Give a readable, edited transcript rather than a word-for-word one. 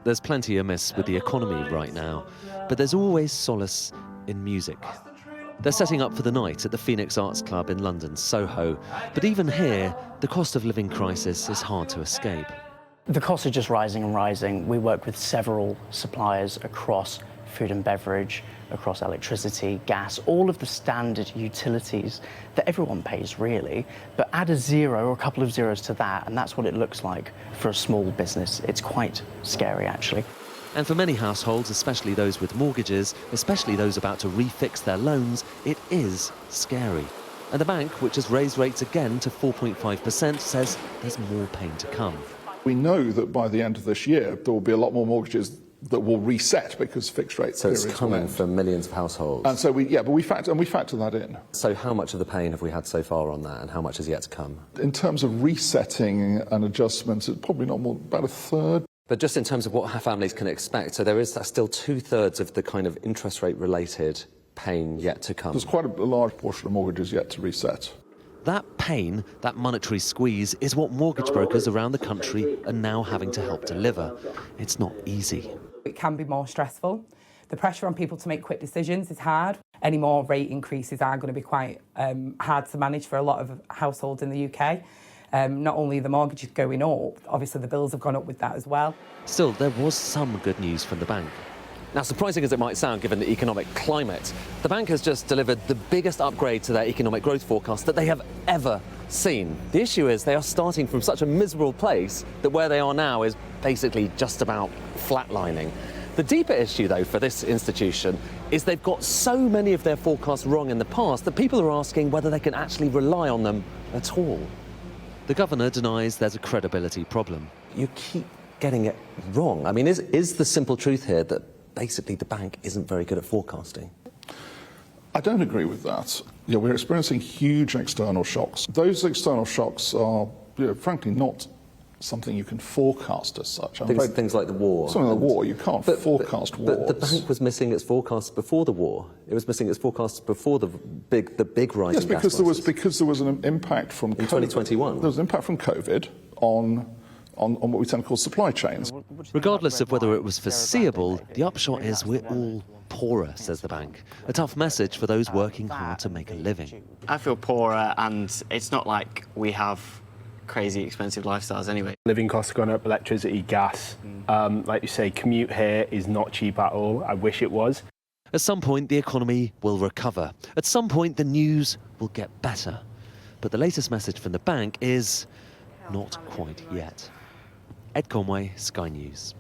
There's plenty amiss with the economy right now, but there's always solace in music. They're setting up for the night at the Phoenix Arts Club in London's Soho, but even here, the cost of living crisis is hard to escape. The costs are just rising and rising. We work with several suppliers across food and beverage, across electricity, gas, all of the standard utilities that everyone pays, really. But add a zero or a couple of zeros to that, and that's what it looks like for a small business. It's quite scary, actually. And for many households, especially those with mortgages, especially those about to refix their loans, it is scary. And the bank, which has raised rates again to 4.5%, says there's more pain to come. We know that by the end of this year, there will be a lot more mortgages that will reset because fixed rate so periods it's coming for millions of households. And so we factor that in. So how much of the pain have we had so far on that, and how much is yet to come? In terms of resetting and adjustments, it's probably not more, about a third. But just in terms of what families can expect, so there is still 2/3 of the kind of interest rate related pain yet to come. There's quite a large portion of mortgages yet to reset. That pain, that monetary squeeze, is what mortgage brokers around the country are now having to help deliver. It's not easy. It can be more stressful. The pressure on people to make quick decisions is hard. Any more rate increases are going to be quite hard to manage for a lot of households in the UK. Not only the mortgages going up, obviously the bills have gone up with that as well. Still, there was some good news from the bank. Now, surprising as it might sound given the economic climate, the bank has just delivered the biggest upgrade to their economic growth forecast that they have ever seen. The issue is they are starting from such a miserable place that where they are now is basically just about flatlining. The deeper issue, though, for this institution is they've got so many of their forecasts wrong in the past that people are asking whether they can actually rely on them at all. The governor denies there's a credibility problem. You keep getting it wrong. I mean, is the simple truth here that basically the bank isn't very good at forecasting? I don't agree with that. We're experiencing huge external shocks. Those external shocks are, frankly, not something you can forecast as such. Things like the war. Something like the war, you can't forecast wars. But the bank was missing its forecasts before the war. It was missing its forecasts before the big rise in gas prices. Because there was an impact from in 2021. There was an impact from COVID on what we tend to call supply chains. Regardless of whether it was foreseeable, the upshot is we're all poorer, says the bank. A tough message for those working hard to make a living. I feel poorer, and it's not like we have crazy expensive lifestyles anyway. Living costs have gone up, electricity, gas. Like you say, commute here is not cheap at all. I wish it was. At some point, the economy will recover. At some point, the news will get better. But the latest message from the bank is not quite yet. Ed Conway, Sky News.